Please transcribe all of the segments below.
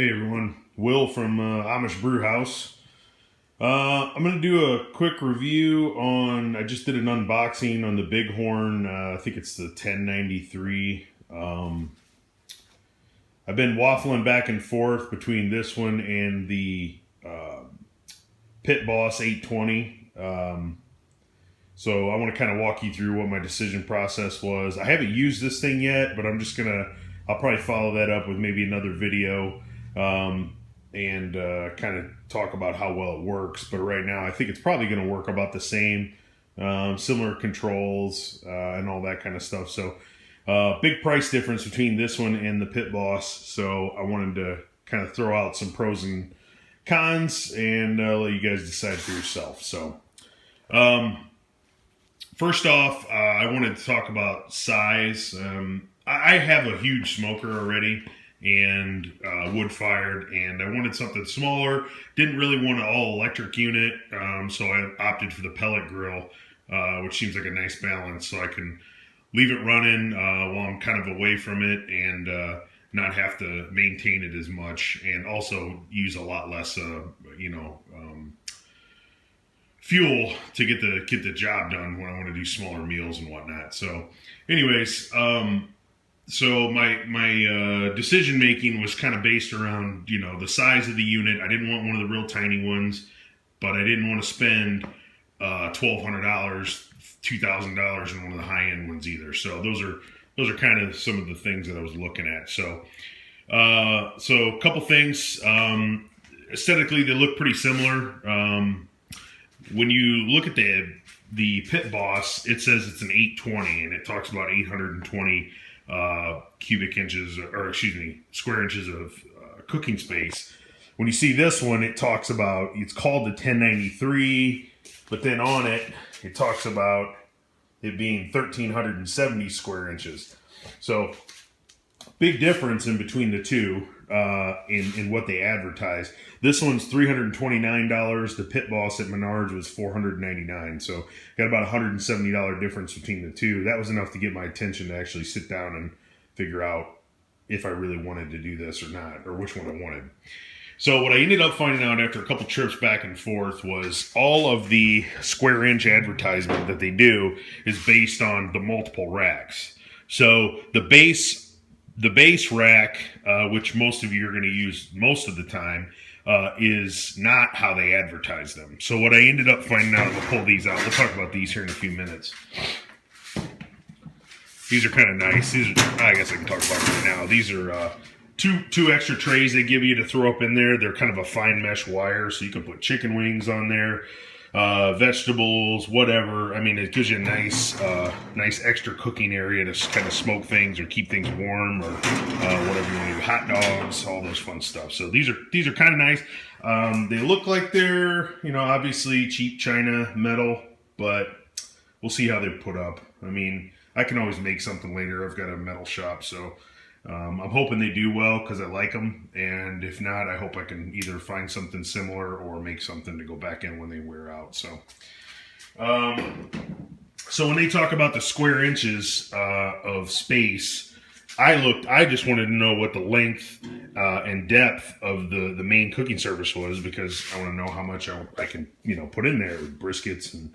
Hey everyone, Will from Amish Brew House. I'm going to do a quick review on, I just did an unboxing on the Bighorn, I think it's the 1093. I've been waffling back and forth between this one and the Pit Boss 820. So I want to kind of walk you through what my decision process was. I haven't used this thing yet, but I'll probably follow that up with maybe another video. And kind of talk about how well it works. But right now, I think it's probably going to work about the same, similar controls and all that kind of stuff. So big price difference between this one and the Pit Boss. So I wanted to kind of throw out some pros and cons and let you guys decide for yourself. So first off, I wanted to talk about size. I have a huge smoker already and wood-fired, and I wanted something smaller. Didn't really want an all-electric unit, so I opted for the pellet grill, which seems like a nice balance, so I can leave it running while I'm kind of away from it and not have to maintain it as much, and also use a lot less, fuel to get the job done when I want to do smaller meals and whatnot. So, anyways. So my decision making was kind of based around, the size of the unit. I didn't want one of the real tiny ones, but I didn't want to spend $1,200, $2,000 in one of the high end ones either. So those are kind of some of the things that I was looking at. So a couple things. Aesthetically, they look pretty similar. When you look at the Pit Boss, it says it's an 820, and it talks about 820. Square inches of cooking space. When you see this one, it talks about, it's called the 1093, but then on it talks about it being 1,370 square inches. So, big difference in between the two in what they advertise. This one's $329. The Pit Boss at Menards was $499. So got about $170 difference between the two. That was enough to get my attention to actually sit down and figure out if I really wanted to do this or not, or which one I wanted. So what I ended up finding out after a couple trips back and forth was all of the square inch advertisement that they do is based on the multiple racks. So the base rack, which most of you are going to use most of the time, is not how they advertise them. So what I ended up finding out, we'll pull these out. We'll talk about these here in a few minutes. These are kind of nice. I guess I can talk about them right now. These are two extra trays they give you to throw up in there. They're kind of a fine mesh wire, so you can put chicken wings on there, vegetables, whatever. I mean, it gives you a nice extra cooking area to kind of smoke things or keep things warm or whatever you want to do. Hot dogs, all those fun stuff. So these are kind of nice. They look like they're, obviously cheap China metal, but we'll see how they put up. I mean, I can always make something later. I've got a metal shop, so I'm hoping they do well because I like them, and if not, I hope I can either find something similar or make something to go back in when they wear out. So when they talk about the square inches of space, I just wanted to know what the length and depth of the main cooking surface was, because I want to know how much I can put in there with briskets and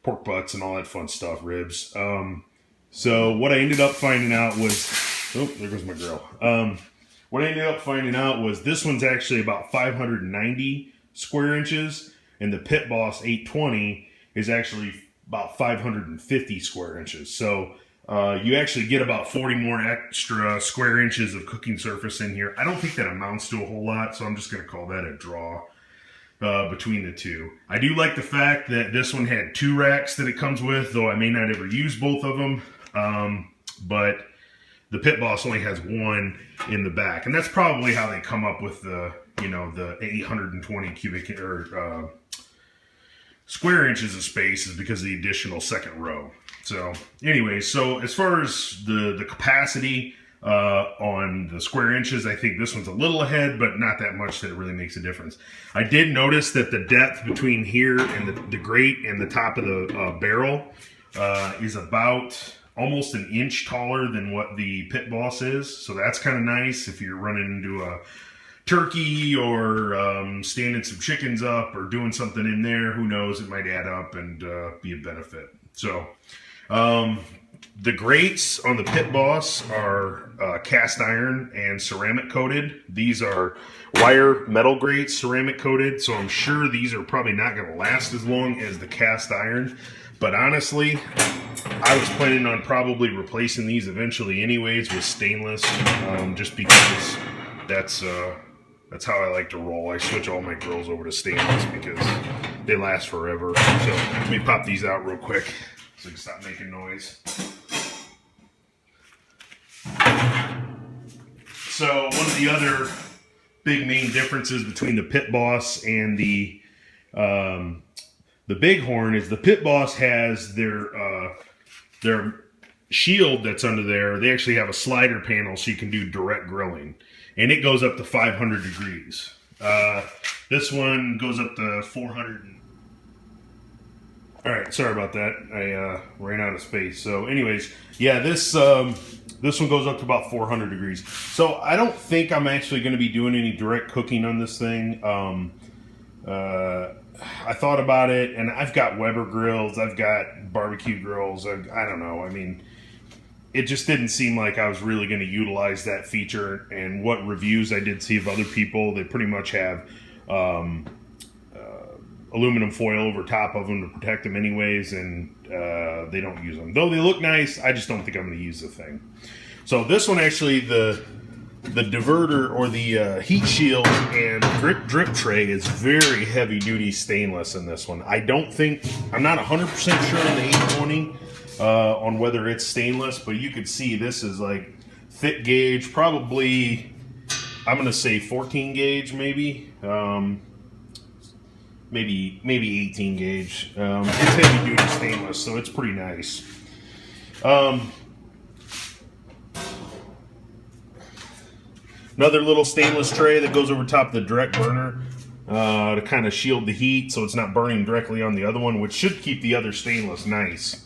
pork butts and all that fun stuff, ribs. So what I ended up finding out was, oh, there goes my grill. What I ended up finding out was this one's actually about 590 square inches, and the Pit Boss 820 is actually about 550 square inches. So you actually get about 40 more extra square inches of cooking surface in here. I don't think that amounts to a whole lot, so I'm just going to call that a draw between the two. I do like the fact that this one had two racks that it comes with, though I may not ever use both of them. But the Pit Boss only has one in the back, and that's probably how they come up with the 820 cubic or square inches of space, is because of the additional second row. So anyways, so as far as the capacity on the square inches, I think this one's a little ahead, but not that much that it really makes a difference. I did notice that the depth between here and the grate and the top of the barrel is about almost an inch taller than what the Pit Boss is. So that's kind of nice if you're running into a turkey or standing some chickens up or doing something in there. Who knows? It might add up and be a benefit. So the grates on the Pit Boss are cast iron and ceramic coated. These are wire metal grates, ceramic coated. So I'm sure these are probably not going to last as long as the cast iron. But honestly, I was planning on probably replacing these eventually anyways with stainless, just because that's how I like to roll. I switch all my grills over to stainless because they last forever. So let me pop these out real quick so I can stop making noise. So one of the other big main differences between the Pit Boss and the Bighorn is the Pit Boss has their shield that's under there. They actually have a slider panel so you can do direct grilling, and it goes up to 500 degrees. This one goes up to 400. All right, sorry about that. I ran out of space. So anyways, yeah, this one goes up to about 400 degrees. So I don't think I'm actually going to be doing any direct cooking on this thing. I thought about it, and I've got Weber grills, I've got barbecue grills. I don't know. I mean, it just didn't seem like I was really going to utilize that feature. And what reviews I did see of other people, they pretty much have aluminum foil over top of them to protect them anyways, and they don't use them. Though they look nice, I just don't think I'm going to use the thing. So this one actually, the diverter or the heat shield and drip tray is very heavy duty stainless in this one. I'm not 100% sure on the 820 on whether it's stainless, but you could see this is like thick gauge, probably I'm gonna say 14 gauge maybe, maybe 18 gauge. It's heavy duty stainless, so it's pretty nice. Another little stainless tray that goes over top of the direct burner to kind of shield the heat so it's not burning directly on the other one, which should keep the other stainless nice.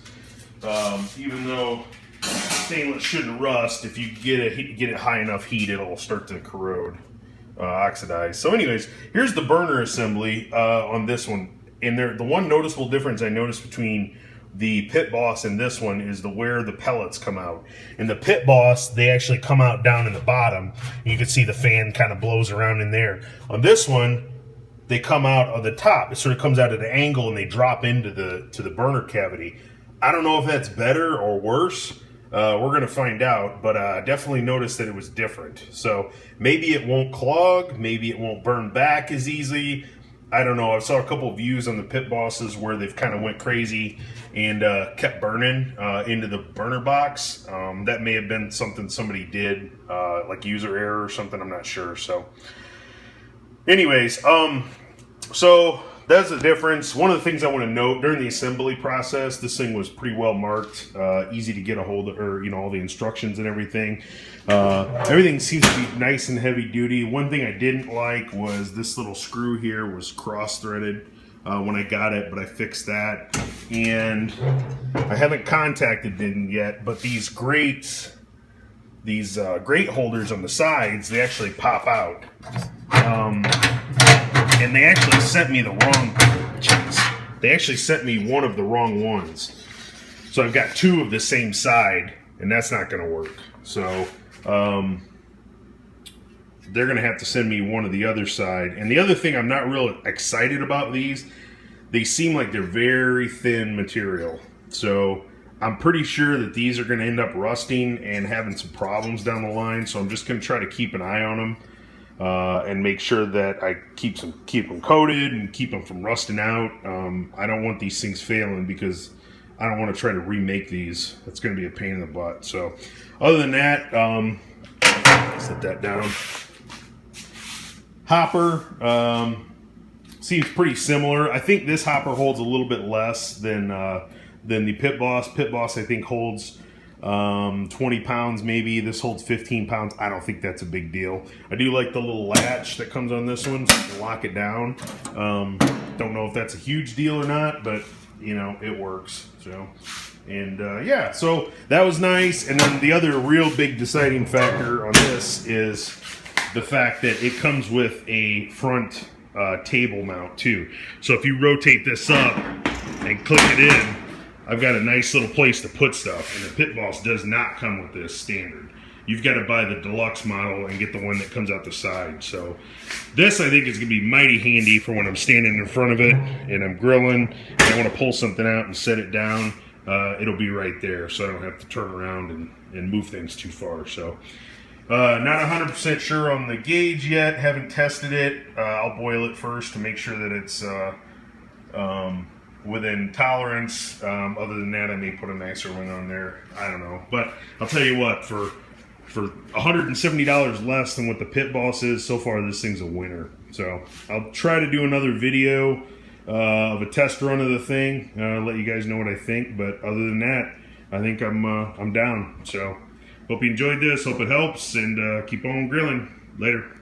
Even though stainless shouldn't rust, if you get it high enough heat, it'll start to corrode, oxidize. So anyways, here's the burner assembly on this one. And the one noticeable difference I noticed between the Pit Boss and this one is where the pellets come out. In the Pit Boss, they actually come out down in the bottom. You can see the fan kind of blows around in there. On this one, they come out of the top. It sort of comes out at an angle and they drop into the burner cavity. I don't know if that's better or worse. We're going to find out, but definitely noticed that it was different. So maybe it won't clog, maybe it won't burn back as easy. I don't know. I saw a couple of views on the Pit Bosses where they've kind of went crazy and kept burning into the burner box. That may have been something somebody did, like user error or something. I'm not sure. So anyways, so that's the difference. One of the things I want to note during the assembly process, this thing was pretty well marked, easy to get a hold of, or all the instructions and everything. Everything seems to be nice and heavy duty. One thing I didn't like was this little screw here was cross-threaded when I got it, but I fixed that. And I haven't contacted them yet, but these grates, these grate holders on the sides, they actually pop out. And they actually sent me the wrong, they actually sent me one of the wrong ones. So I've got two of the same side, and that's not going to work. So they're going to have to send me one of the other side. And the other thing I'm not real excited about these, they seem like they're very thin material. So I'm pretty sure that these are going to end up rusting and having some problems down the line. So I'm just going to try to keep an eye on them. And make sure that I keep them coated and keep them from rusting out. I don't want these things failing because I don't want to try to remake these. That's going to be a pain in the butt. So other than that, set that down. Hopper seems pretty similar. I think this hopper holds a little bit less than the Pit Boss. Pit Boss I think holds 20 pounds maybe. This holds 15 pounds. I don't think that's a big deal. I do like the little latch that comes on this one so you can lock it down. Don't know if that's a huge deal or not, but it works. So, and yeah, so that was nice. And then the other real big deciding factor on this is the fact that it comes with a front table mount too. So if you rotate this up and click it in, I've got a nice little place to put stuff. And the Pit Boss does not come with this standard. You've got to buy the deluxe model and get the one that comes out the side. So this, I think, is going to be mighty handy for when I'm standing in front of it and I'm grilling and I want to pull something out and set it down. It'll be right there, so I don't have to turn around and move things too far. So not 100% sure on the gauge yet. Haven't tested it. I'll boil it first to make sure that it's within tolerance. Other than that, I may put a nicer one on there. I don't know. But I'll tell you what, for $170 less than what the Pit Boss is, so far this thing's a winner. So I'll try to do another video of a test run of the thing, let you guys know what I think. But other than that, I think I'm down. So hope you enjoyed this, hope it helps, and keep on grilling. Later.